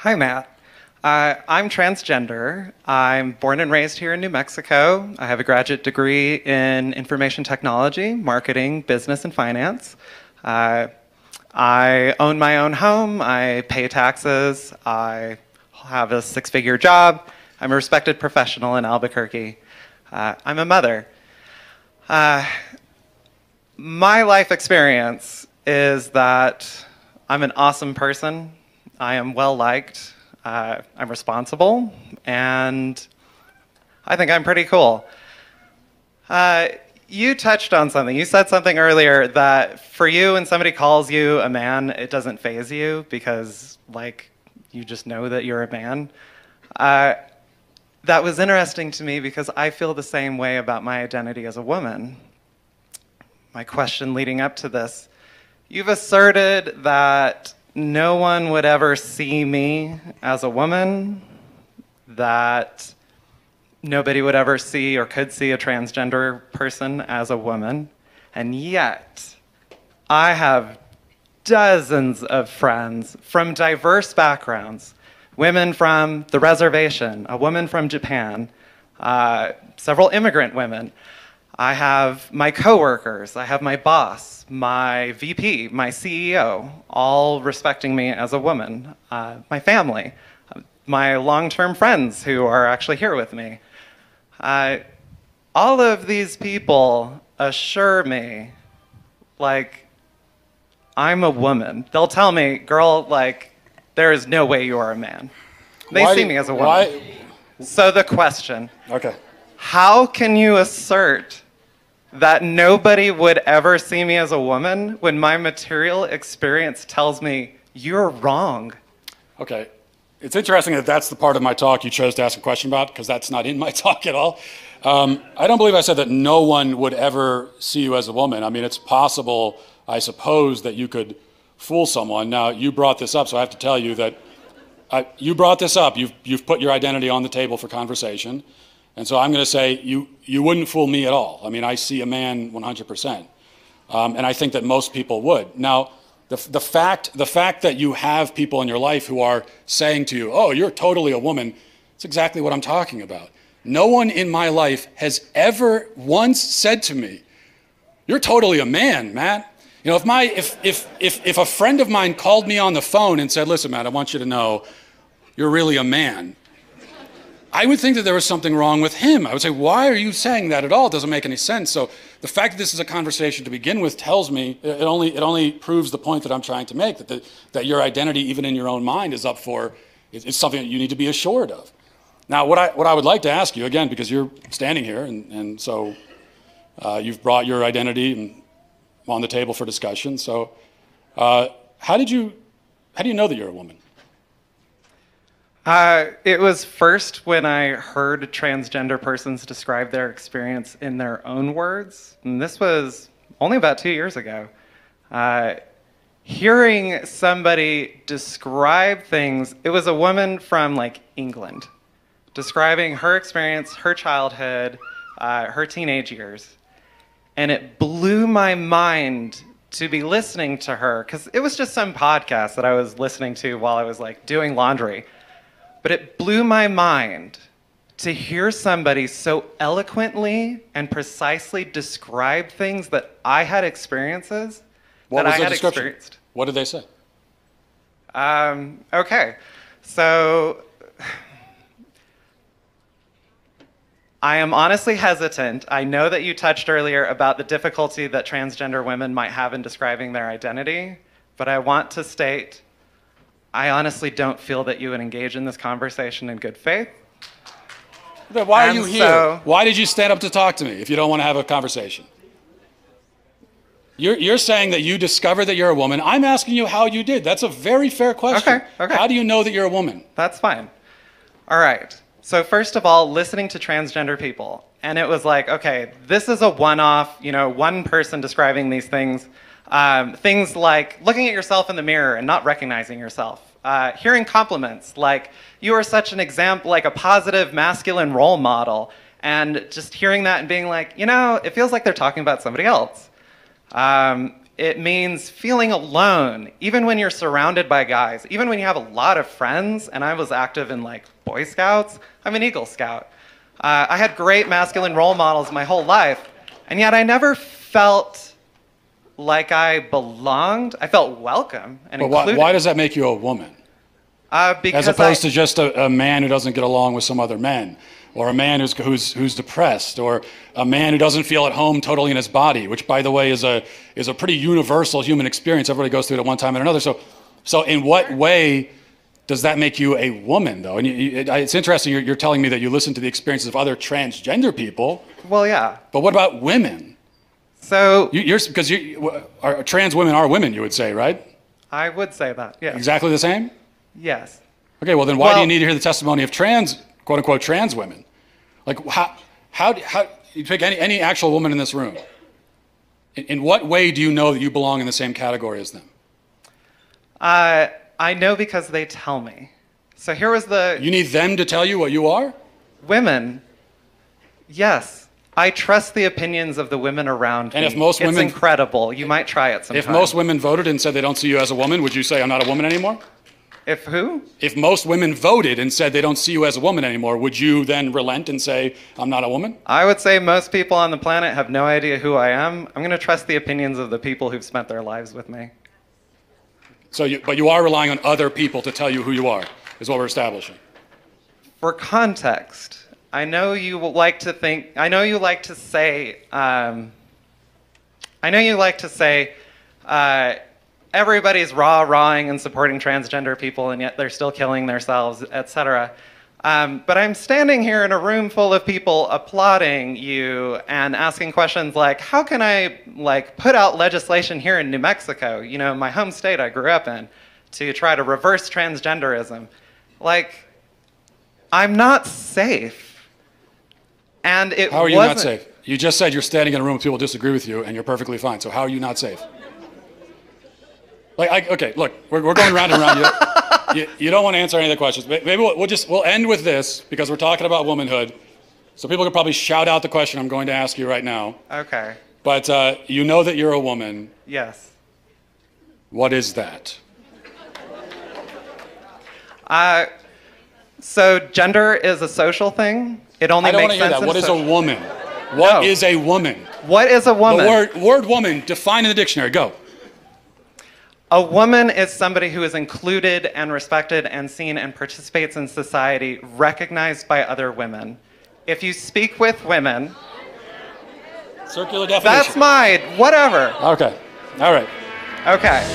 Hi, Matt. I'm transgender. I'm born and raised here in New Mexico. I have a graduate degree in information technology, marketing, business, and finance. I own my own home. I pay taxes. I have a six-figure job. I'm a respected professional in Albuquerque. I'm a mother. My life experience is that I'm an awesome person. I am well-liked. I'm responsible, and I think I'm pretty cool. You touched on something. You said something earlier that for you, when somebody calls you a man, it doesn't faze you because, like, you just know that you're a man. That was interesting to me because I feel the same way about my identity as a woman. My question leading up to this, you've asserted that no one would ever see me as a woman, that nobody would ever see or could see a transgender person as a woman, and yet I have dozens of friends from diverse backgrounds, women from the reservation, a woman from Japan, several immigrant women. I have my coworkers, I have my boss, my VP, my CEO, all respecting me as a woman. My family, my long-term friends who are actually here with me. All of these people assure me, like, I'm a woman. They'll tell me, girl, like, there is no way you are a man. They see me as a woman. So the question, okay. How can you assert that nobody would ever see me as a woman when my material experience tells me you're wrong? Okay. It's interesting that that's the part of my talk you chose to ask a question about, because that's not in my talk at all. I don't believe I said that no one would ever see you as a woman. I mean, it's possible, I suppose, that you could fool someone. Now, you brought this up, so I have to tell you that you brought this up. You've put your identity on the table for conversation. And so I'm going to say you wouldn't fool me at all. I mean, I see a man 100%. And I think that most people would. Now, the fact that you have people in your life who are saying to you, oh, you're totally a woman, it's exactly what I'm talking about. No one in my life has ever once said to me, you're totally a man, Matt. You know, if a friend of mine called me on the phone and said, listen, Matt, I want you to know you're really a man, I would think that there was something wrong with him. I would say, why are you saying that at all? It doesn't make any sense. So the fact that this is a conversation to begin with tells me, it only proves the point that I'm trying to make, that your identity, even in your own mind, is up for, it's something that you need to be assured of. Now, what I would like to ask you, again, because you're standing here, and so you've brought your identity on the table for discussion. So how do you know that you're a woman? It was first when I heard transgender persons describe their experience in their own words, and this was only about 2 years ago. Hearing somebody describe things, it was a woman from, like, England, describing her experience, her childhood, her teenage years, and it blew my mind to be listening to her, because it was just some podcast that I was listening to while I was, like, doing laundry. But it blew my mind to hear somebody so eloquently and precisely describe things that I had experiences that I had experienced. What did they say? Okay, so I am honestly hesitant. I know that you touched earlier about the difficulty that transgender women might have in describing their identity, but I want to state, I honestly don't feel that you would engage in this conversation in good faith. Then why are you here? Why did you stand up to talk to me if you don't want to have a conversation? You're saying that you discovered that you're a woman. I'm asking you how you did. That's a very fair question. Okay. How do you know that you're a woman? That's fine. All right. So first of all, listening to transgender people, and it was like, okay, this is a one-off, one person describing these things. Things like looking at yourself in the mirror and not recognizing yourself. Hearing compliments like, you are such an example, like a positive masculine role model. And just hearing that and being like, it feels like they're talking about somebody else. it means feeling alone, even when you're surrounded by guys, even when you have a lot of friends. And I was active in like Boy Scouts. I'm an Eagle Scout. I had great masculine role models my whole life, and yet I never felt like I belonged. I felt welcome and included. Why does that make you a woman? Because as opposed to just a man who doesn't get along with some other men, or a man who's depressed, or a man who doesn't feel at home totally in his body, which, by the way, is a pretty universal human experience. Everybody goes through it at one time or another. So in what way does that make you a woman, though? And it's interesting. You're telling me that you listen to the experiences of other transgender people. Well, yeah. But what about women? So because trans women are women, you would say, right? I would say that. Yeah. Exactly the same. Yes. Okay. Well, then why do you need to hear the testimony of quote unquote trans women? Like how you pick any actual woman in this room? In what way do you know that you belong in the same category as them? I know because they tell me. So here was the... You need them to tell you what you are? Women. Yes. I trust the opinions of the women around me. And if most women... It's incredible. You might try it sometime. If most women voted and said they don't see you as a woman, would you say, I'm not a woman anymore? If who? If most women voted and said they don't see you as a woman anymore, would you then relent and say, I'm not a woman? I would say most people on the planet have no idea who I am. I'm going to trust the opinions of the people who've spent their lives with me. But you are relying on other people to tell you who you are, is what we're establishing. For context, I know you like to say, everybody's rah-rahing and supporting transgender people, and yet they're still killing themselves, etc. But I'm standing here in a room full of people applauding you and asking questions like, how can I put out legislation here in New Mexico, my home state I grew up in, to try to reverse transgenderism? I'm not safe. And it How are you not safe? You just said you're standing in a room with people who disagree with you and you're perfectly fine. So how are you not safe? Okay, look, we're going round and round. You don't want to answer any of the questions. Maybe we'll end with this because we're talking about womanhood. So people can probably shout out the question I'm going to ask you right now. Okay. But you know that you're a woman. Yes. What is that? So gender is a social thing. It only makes sense. I don't want to hear that. What is a woman? What is a woman? What is a woman? The word woman, define in the dictionary. Go. A woman is somebody who is included and respected and seen and participates in society, recognized by other women. If you speak with women... Circular definition. That's mine. Whatever. Okay. All right. Okay.